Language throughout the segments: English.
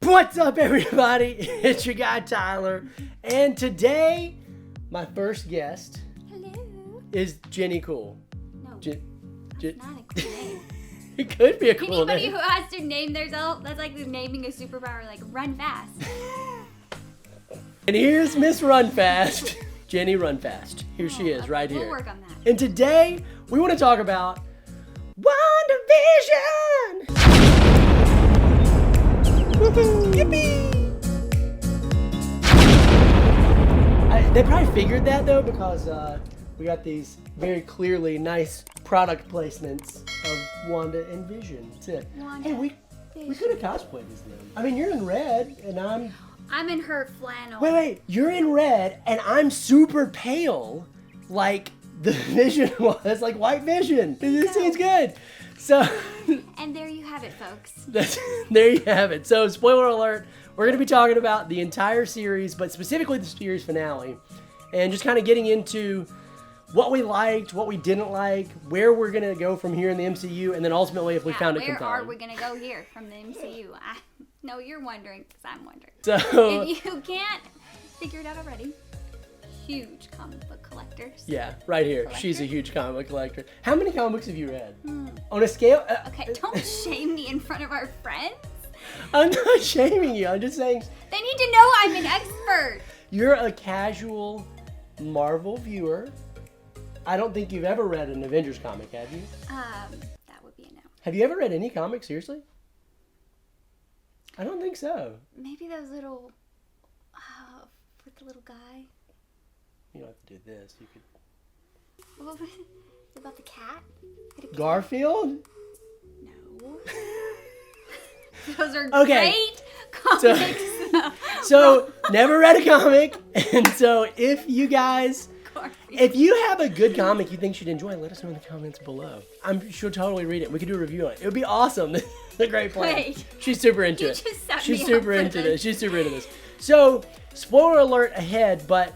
What's up, everybody? It's your guy Tyler, and today my first guest is Jenny Cool. No, that's not a cool name. It could be a cool Anybody name. who has to name themselves, that's like naming a superpower, like run fast. And here's Miss Run Fast, Jenny Run Fast. Here she is, right here. We'll work on that. And today we want to talk about WandaVision. Woohoo! Yippee! They probably figured that though, because we got these very clearly nice product placements of Wanda and Vision. That's it. Wanda, hey, we could have cosplayed as them. I mean, you're in red, and I'm in her flannel. Wait, you're in red, and I'm super pale, like the Vision was, like White Vision. This seems good. So, and there you have it, folks. There you have it. So, spoiler alert, we're going to be talking about the entire series, but specifically the series finale, and just kind of getting into what we liked, what we didn't like, where we're going to go from here in the MCU, and then ultimately if we found it compelling. Where are we going to go here from the MCU? I know you're wondering, because I'm wondering. So, if you can't figure it out already, huge comic book collectors. Yeah, right here. She's a huge comic book collector. How many comic books have you read? On a scale... Okay, don't shame me in front of our friends. I'm not shaming you. I'm just saying... They need to know I'm an expert. You're a casual Marvel viewer. I don't think you've ever read an Avengers comic, have you? That would be a no. Have you ever read any comics, seriously? I don't think so. Maybe those little... with the little guy. You don't have to do this. You could... What about the cat? Garfield? No. Those are Okay. great comics. So, never read a comic. And so, if you guys... If you have a good comic you think you'd enjoy, let us know in the comments below. I'm sure totally read it. We could do a review on it. It would be awesome. This is a great plan. Wait. She's super into it. Just set She's me super up for into this. this. She's super into this. So, spoiler alert ahead, but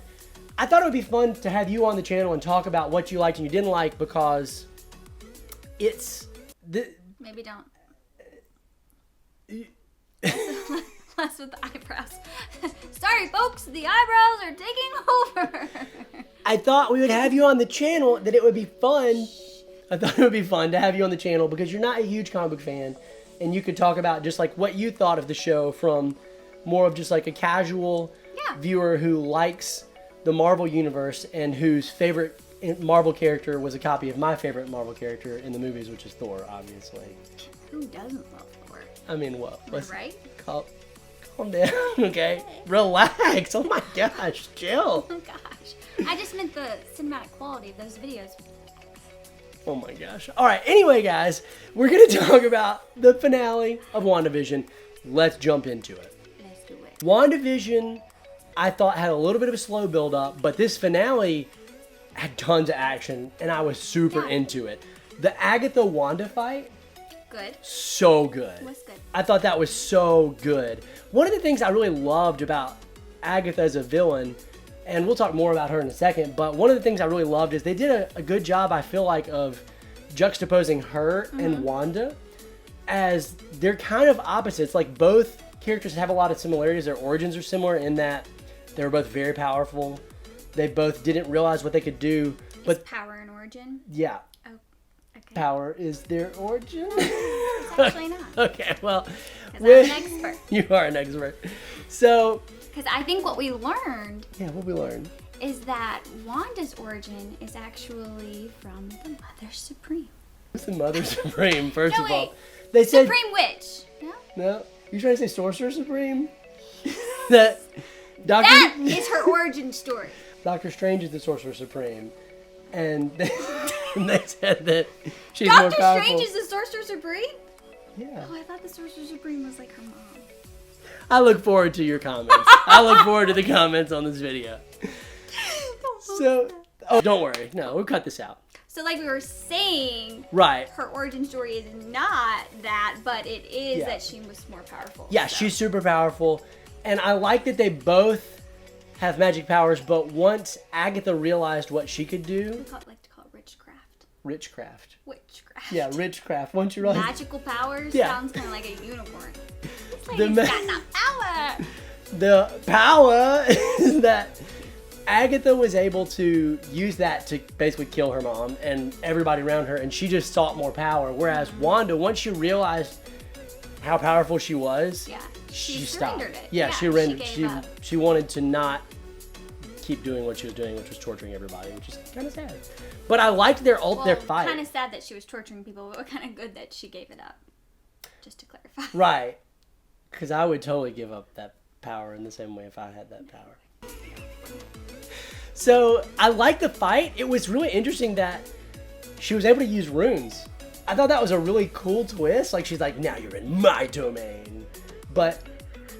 I thought it would be fun to have you on the channel and talk about what you liked and you didn't like, because it's... Maybe don't. Less with the eyebrows. Sorry, folks. The eyebrows are taking over. I thought we would have you on the channel, that it would be fun. I thought it would be fun to have you on the channel because you're not a huge comic book fan, and you could talk about just like what you thought of the show from more of just like a casual viewer who likes the Marvel universe and whose favorite Marvel character was a copy of my favorite Marvel character in the movies, which is Thor, obviously. Who doesn't love Thor? I mean, well, let's right? calm down, okay? Relax. Oh my gosh, chill. Oh gosh. I just meant the cinematic quality of those videos. Oh my gosh. All right, anyway, guys, we're going to talk about the finale of WandaVision. Let's jump into it. Let's do it. WandaVision, I thought, had a little bit of a slow build up, but this finale had tons of action, and I was super into it. The Agatha-Wanda fight, Good. so good. Was good. I thought that was so good. One of the things I really loved about Agatha as a villain, and we'll talk more about her in a second, but one of the things I really loved is they did a good job, I feel like, of juxtaposing her and Wanda as they're kind of opposites. Like, both characters have a lot of similarities. Their origins are similar in that they were both very powerful. They both didn't realize what they could do. But is power an origin? Yeah. Oh, okay. Power is their origin? It's actually not. Okay, well. Because I'm an expert. You are an expert. So. Because I think what we learned. Yeah, what we learned. Is that Wanda's origin is actually from the Mother Supreme. Who's the Mother Supreme, first No, of all? wait. They said. Supreme Witch. No? No? You trying to say Sorcerer Supreme? That is her origin story. Doctor Strange is the Sorcerer Supreme. And they said that she's Doctor more powerful. Strange is the Sorcerer Supreme? Yeah. Oh, I thought the Sorcerer Supreme was like her mom. I look forward to your comments. I look forward to the comments on this video. Don't worry. No, we'll cut this out. So like we were saying, right, her origin story is not that, but it is that she was more powerful. Yeah, so. She's super powerful. And I like that they both have magic powers, but once Agatha realized what she could do... We like to call it witchcraft. Witchcraft. Witchcraft. Yeah, witchcraft. Once you realize... Magical powers sounds kind of like a unicorn. This lady's got enough the power is that Agatha was able to use that to basically kill her mom and everybody around her, and she just sought more power. Whereas Wanda, once she realized how powerful she was, she stopped. surrendered it. Yeah, she surrendered. She gave up. She wanted to not keep doing what she was doing, which was torturing everybody, which is kind of sad. But I liked their fight. Kind of sad that she was torturing people, but kind of good that she gave it up. Just to clarify. Right. Because I would totally give up that power in the same way if I had that power. So I liked the fight. It was really interesting that she was able to use runes. I thought that was a really cool twist. Like, she's like, now you're in my domain. But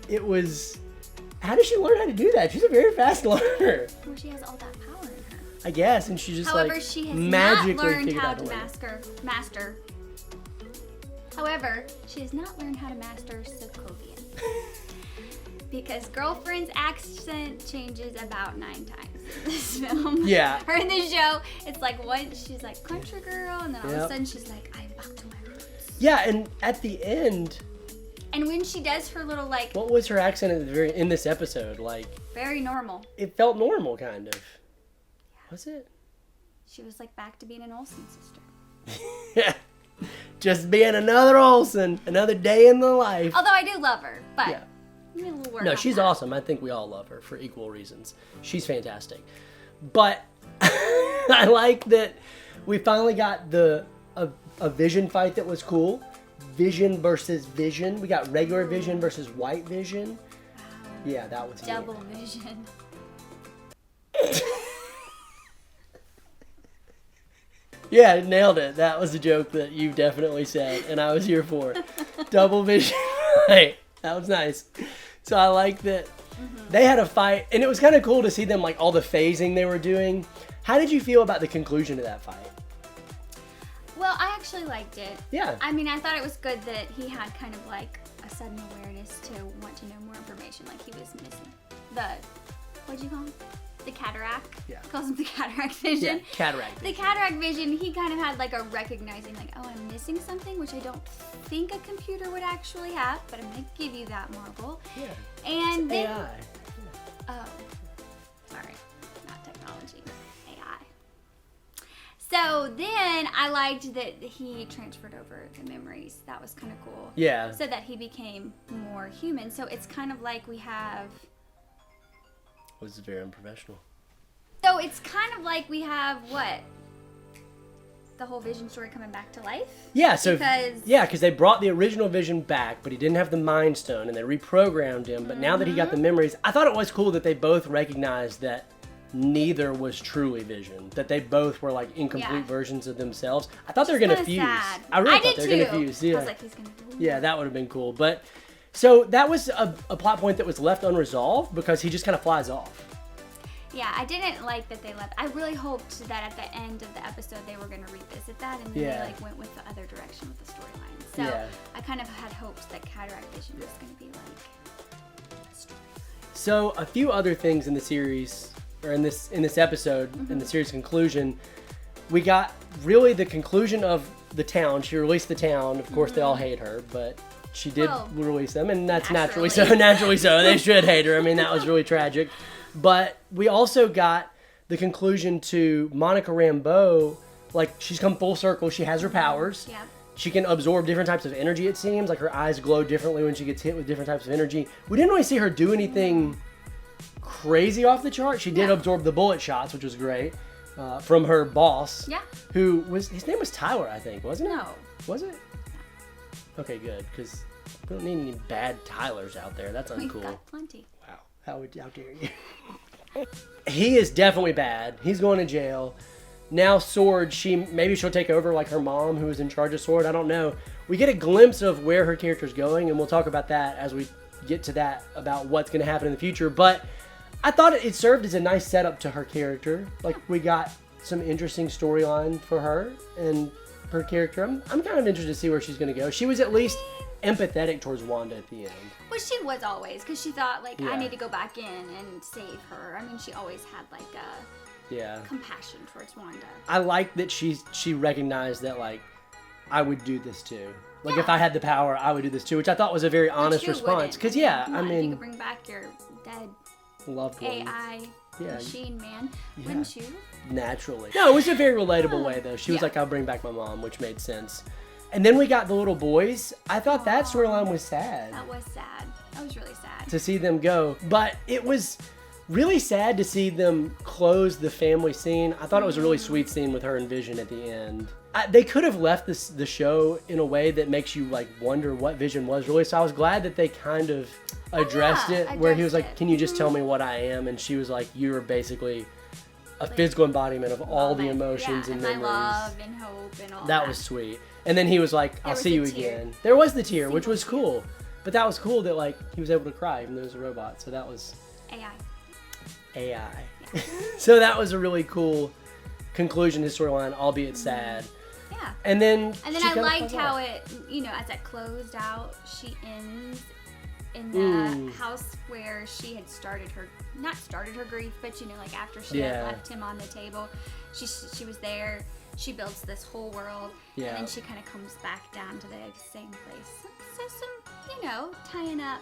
it was... How did she learn how to do that? She's a very fast learner. Well, she has all that power in her. I guess, and she just However, she has magically not learned figured how out to the way. master. However, she has not learned how to master Sokovian. Because girlfriend's accent changes about 9 times in this film. Yeah. Or in this show, it's like once she's like country girl, and then all of a sudden she's like, I'm back to my roots. Yeah, and at the end... And when she does her little like... What was her accent at the in this episode? Like... Very normal. It felt normal, kind of. Yeah. Was it? She was like back to being an Olsen sister. Yeah. Just being another Olsen. Another day in the life. Although I do love her, but... Yeah. No, she's awesome. I think we all love her for equal reasons. She's fantastic. But I like that we finally got a Vision fight that was cool. Vision versus Vision. We got regular Vision versus white Vision. Wow. Yeah, that was double Vision. Yeah, nailed it. That was a joke that you definitely said, and I was here for it. Double Vision. Right. That was nice. So I like that they had a fight, and it was kind of cool to see them, like, all the phasing they were doing. How did you feel about the conclusion of that fight? Well, I actually liked it. Yeah. I mean, I thought it was good that he had kind of like a sudden awareness to want to know more information. Like he was missing what'd you call him? The cataract? Yeah. Calls him the cataract vision. Yeah, cataract vision. The cataract vision, he kind of had like a recognizing like, oh, I'm missing something, which I don't think a computer would actually have, but I'm going to give you that marble. Yeah. And it's then... AI. Oh. Sorry. Not technology. AI. So then I liked that he transferred over the memories. That was kind of cool. Yeah. So that he became more human. So it's kind of like we have... Was very unprofessional. So it's kind of like we have what? The whole Vision story coming back to life? Yeah, so because because they brought the original Vision back, but he didn't have the Mind Stone, and they reprogrammed him. But now that he got the memories, I thought it was cool that they both recognized that neither was truly Vision. That they both were like incomplete versions of themselves. I thought they were gonna fuse. Sad. I really did thought they were too. gonna fuse. Yeah. I was like, he's gonna. Yeah, that would have been cool. But so that was a plot point that was left unresolved because he just kind of flies off. Yeah, I didn't like that they left. I really hoped that at the end of the episode they were going to revisit that, and then they like went with the other direction with the storyline. So I kind of had hopes that Cataract Vision was going to be like a storyline. So a few other things in the series, or in this episode, in the series conclusion, we got really the conclusion of the town. She released the town. Of course, they all hate her, but she did release them, and that's naturally so. Naturally so. They should hate her. I mean, that was really tragic. But we also got the conclusion to Monica Rambeau. Like, she's come full circle. She has her powers. Yeah. She can absorb different types of energy, it seems. Like, her eyes glow differently when she gets hit with different types of energy. We didn't really see her do anything crazy off the chart. She did absorb the bullet shots, which was great, from her boss. Yeah. Who was, his name was Tyler, I think, wasn't it? No. Was it? Okay, good, because we don't need any bad Tylers out there. That's uncool. We've got plenty. Wow. How dare you? He is definitely bad. He's going to jail. Now Sword, maybe she'll take over like her mom who was in charge of Sword. I don't know. We get a glimpse of where her character's going, and we'll talk about that as we get to that, about what's going to happen in the future. But I thought it served as a nice setup to her character. Like, we got some interesting storyline for her and her character. I'm kind of interested to see where she's going to go. She was at least empathetic towards Wanda at the end. Well, she was always, because she thought, like, I need to go back in and save her. I mean, she always had, like, a compassion towards Wanda. I like that she recognized that, like, I would do this too. Like, if I had the power, I would do this too, which I thought was a very honest response. Because, yeah, I mean... If you could bring back your dead loved ones. AI machine man, wouldn't you? Naturally. No, it was a very relatable way, though. She was like, I'll bring back my mom, which made sense. And then we got the little boys. I thought that storyline was sad. That was sad. That was really sad. To see them go. But it was really sad to see them close the family scene. I thought it was a really sweet scene with her and Vision at the end. They could have left the show in a way that makes you like wonder what Vision was really. So I was glad that they kind of addressed it, where he was like, can you just tell me what I am? And she was like, you're basically a physical embodiment of all the emotions and memories. Love and hope and all that. That was sweet. And then he was like, I'll see you again. There was the tear, which was cool. But that was cool that like he was able to cry even though he was a robot. So that was AI. Yeah. So that was a really cool conclusion to the storyline, albeit sad. Yeah. And then I liked how it, as it closed out, she ends in the house where she had not started her grief, but like after she had left him on the table, she was there. She builds this whole world, and then she kind of comes back down to the same place. So some, tying up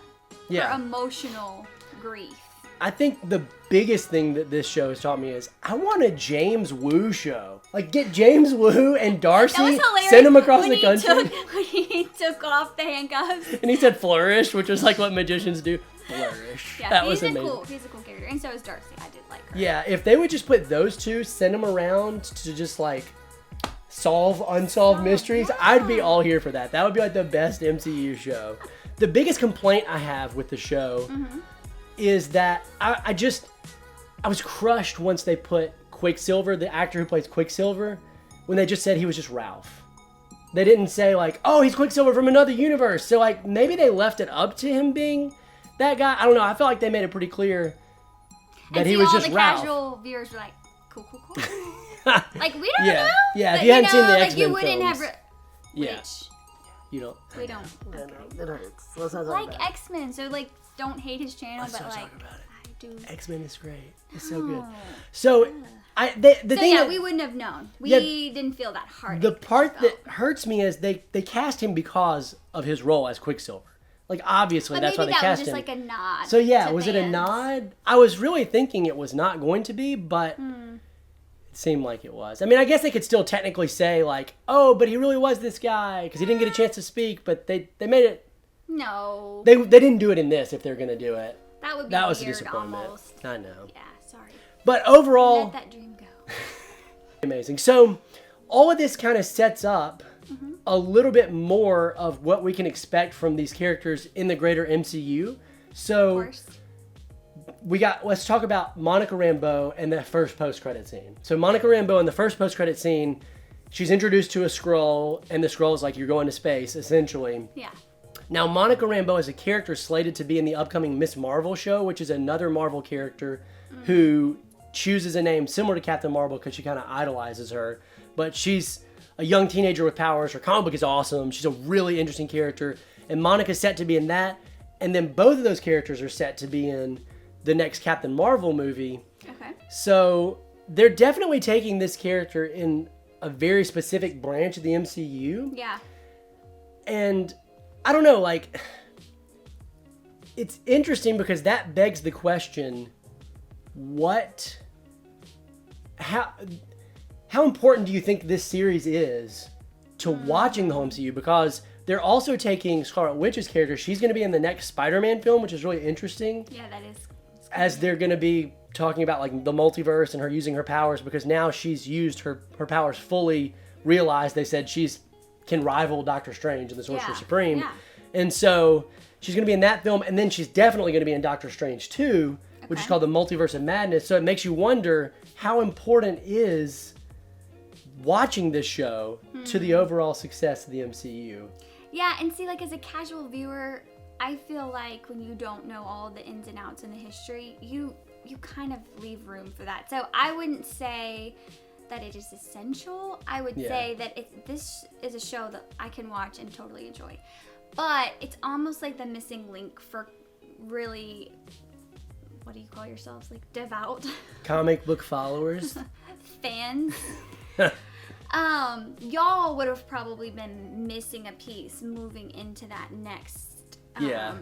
her emotional grief. I think the biggest thing that this show has taught me is I want a James Woo show. Like, get James Woo and Darcy, send them across the country. When he took off the handcuffs. And he said flourish, which was like what magicians do. Flourish. Yeah, that was amazing. He's a cool character. And so is Darcy. I did like her. Yeah, if they would just put those two, send them around to just like solve unsolved mysteries, I'd be all here for that. That would be like the best MCU show. The biggest complaint I have with the show is that I was crushed once they put Quicksilver, the actor who plays Quicksilver, when they just said he was just Ralph. They didn't say like, oh, he's Quicksilver from another universe. So like maybe they left it up to him being that guy. I don't know. I felt like they made it pretty clear that he was just Ralph. All the casual viewers were like, cool. Like, we don't know. Yeah, if you hadn't seen the X-Men you wouldn't films. have... You don't. We don't. Okay. It hurts. Let's not talk like about it. X-Men, so like don't hate his channel, Let's but not like talk about it. I do. X-Men is great. It's so good. So We wouldn't have known. We didn't feel that hard. The part that hurts me is they cast him because of his role as Quicksilver. Like, obviously, but that's why they cast him. Maybe that was just like a nod. So yeah, was it a nod? I was really thinking it was not going to be, but it seemed like it was. I mean, I guess they could still technically say like, oh, but he really was this guy because he didn't get a chance to speak. But they made it. No. They didn't do it in this if they're gonna do it. That would be that was weird, a disappointment. Almost. I know. Yeah, sorry. But overall, let that dream go. Amazing. So all of this kind of sets up a little bit more of what we can expect from these characters in the greater MCU. So Of course. let's talk about Monica Rambeau and the first post-credit scene. So Monica Rambeau in the first post-credit scene, she's introduced to a Skrull, and the Skrull is like, you're going to space, essentially. Yeah. Now, Monica Rambeau is a character slated to be in the upcoming Miss Marvel show, which is another Marvel character who chooses a name similar to Captain Marvel because she kind of idolizes her. But she's a young teenager with powers. Her comic book is awesome. She's a really interesting character. And Monica's set to be in that. And then both of those characters are set to be in the next Captain Marvel movie. Okay. So they're definitely taking this character in a very specific branch of the MCU. Yeah. And I don't know, like, it's interesting because that begs the question, how important do you think this series is to watching the whole MCU? Because they're also taking Scarlet Witch's character. She's going to be in the next Spider-Man film, which is really interesting. Yeah, that is. As they're going to be talking about like the multiverse and her using her powers, because now she's used her powers fully realized. They said can rival Doctor Strange and the Sorcerer Supreme. Yeah. And so she's going to be in that film, and then she's definitely going to be in Doctor Strange 2, which is called the Multiverse of Madness. So it makes you wonder how important is watching this show to the overall success of the MCU. Yeah, and see, like, as a casual viewer, I feel like when you don't know all the ins and outs in the history, you kind of leave room for that. So I wouldn't say that it is essential. I would say that this is a show that I can watch and totally enjoy. But it's almost like the missing link for really, what do you call yourselves? Like devout comic book followers, fans y'all would have probably been missing a piece moving into that next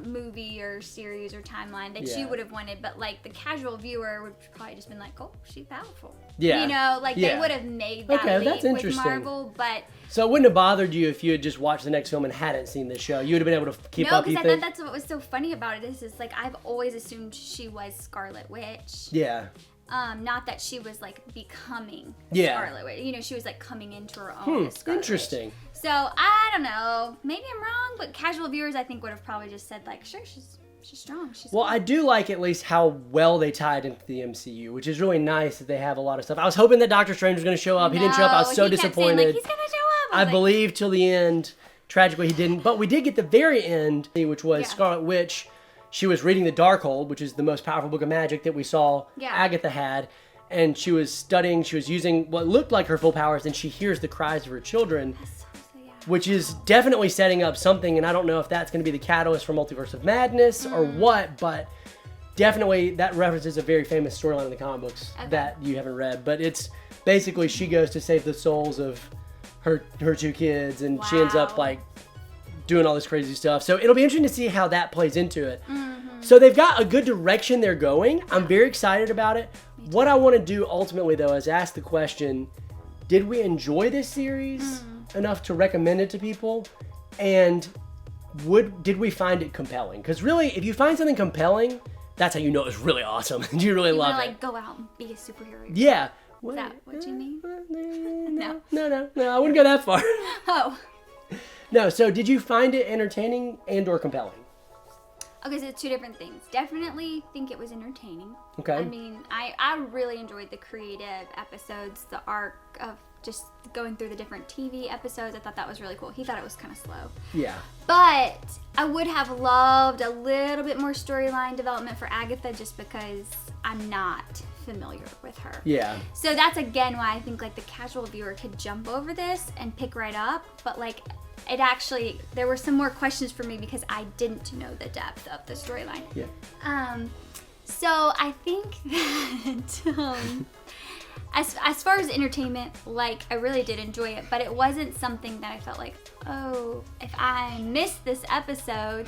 movie or series or timeline that you would have wanted, but like the casual viewer would probably just been like, oh, she's powerful. Yeah. You know, like they would have made that leap with Marvel, but... So it wouldn't have bothered you if you had just watched the next film and hadn't seen the show. You would have been able to keep up, you think? No, because that's what was so funny about it is like I've always assumed she was Scarlet Witch. Yeah. Not that she was like becoming Scarlet Witch. You know, she was like coming into her own as Scarlet interesting. Witch. So I don't know. Maybe I'm wrong, but casual viewers I think would have probably just said like, sure, she's strong. I do like at least how well they tied into the MCU, which is really nice that they have a lot of stuff. I was hoping that Doctor Strange was going to show up. He didn't show up. I was so disappointed. Saying, like, he's going to show up. I believed till the end. Tragically, he didn't. But we did get the very end, which was Scarlet Witch. She was reading the Darkhold, which is the most powerful book of magic that we saw Agatha had. And she was studying, she was using what looked like her full powers, and she hears the cries of her children, which is definitely setting up something. And I don't know if that's going to be the catalyst for Multiverse of Madness or what, but definitely that references a very famous storyline in the comic books that you haven't read. But it's basically she goes to save the souls of her two kids, and she ends up like doing all this crazy stuff. So it'll be interesting to see how that plays into it. So they've got a good direction they're going. I'm very excited about it. What I want to do ultimately, though, is ask the question, did we enjoy this series enough to recommend it to people? And did we find it compelling? Because really, if you find something compelling, that's how you know it's really awesome and you really love it. Like go out and be a superhero. Yeah. Is that what you mean? No, I wouldn't go that far. Oh. No, so did you find it entertaining and or compelling? Okay, so two different things. Definitely think it was entertaining. Okay. I mean, I really enjoyed the creative episodes, the arc of just going through the different TV episodes. I thought that was really cool. He thought it was kind of slow. Yeah. But I would have loved a little bit more storyline development for Agatha just because I'm not familiar with her. Yeah. So that's again why I think like the casual viewer could jump over this and pick right up, but like it actually, there were some more questions for me because I didn't know the depth of the storyline. Yeah. So I think that as far as entertainment, like I really did enjoy it, but it wasn't something that I felt like, oh, if I miss this episode,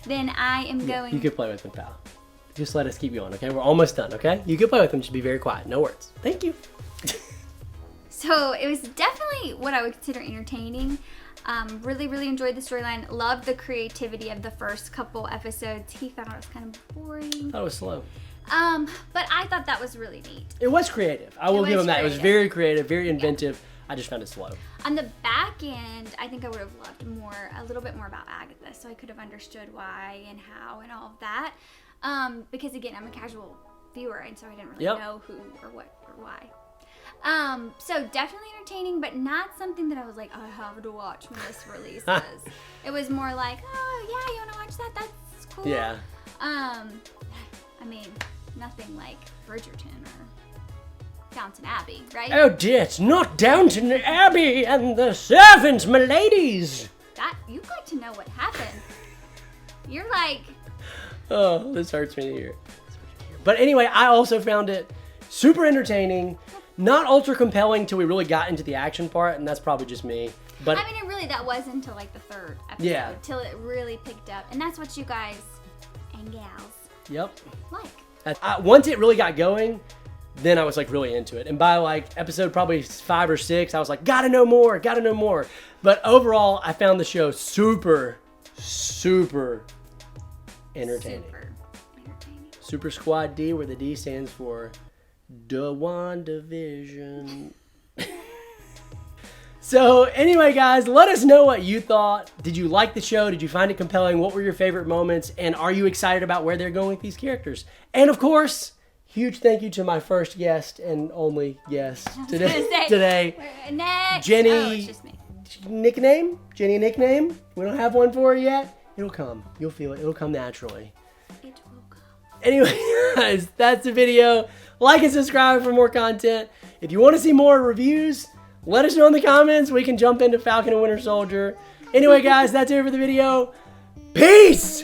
then I am going. You could play with them, pal. Just let us keep going, okay? We're almost done, okay? You could play with them. Just be very quiet. No words. Thank you. So it was definitely what I would consider entertaining. Really, really enjoyed the storyline. Loved the creativity of the first couple episodes. He thought it was kind of boring. That was slow. But I thought that was really neat. It was creative. I will give him that. It was very creative, very inventive. Yeah. I just found it slow. On the back end, I think I would have loved a little bit more about Agatha, so I could have understood why and how and all of that. Because again, I'm a casual viewer, and so I didn't really know who or what or why. So definitely entertaining, but not something that I was like, oh, I have to watch when this releases. It was more like, oh yeah, you want to watch that? That's cool. Yeah. I mean, nothing like Bridgerton or Downton Abbey, right? Oh dear, it's not Downton Abbey and the servants, my ladies. That you'd like to know what happened. You're like. Oh, this hurts me to hear. But anyway, I also found it super entertaining. Not ultra compelling till we really got into the action part, and that's probably just me. But I mean, that was until like the third episode, till it really picked up, and that's what you guys and gals like. Once it really got going, then I was like really into it, and by like episode probably 5 or 6, I was like, gotta know more. But overall, I found the show super entertaining. Super Squad D, where the D stands for the WandaVision. So anyway, guys, let us know what you thought. Did you like the show? Did you find it compelling? What were your favorite moments? And are you excited about where they're going with these characters? And of course, huge thank you to my first guest and only guest today. Next. Jenny. Oh, it's just me. Nickname? Jenny nickname? We don't have one for her yet. It'll come. You'll feel it. It'll come naturally. It will come. Anyway, guys, that's the video. Like and subscribe for more content. If you want to see more reviews, let us know in the comments. We can jump into Falcon and Winter Soldier. Anyway, guys, that's it for the video. Peace!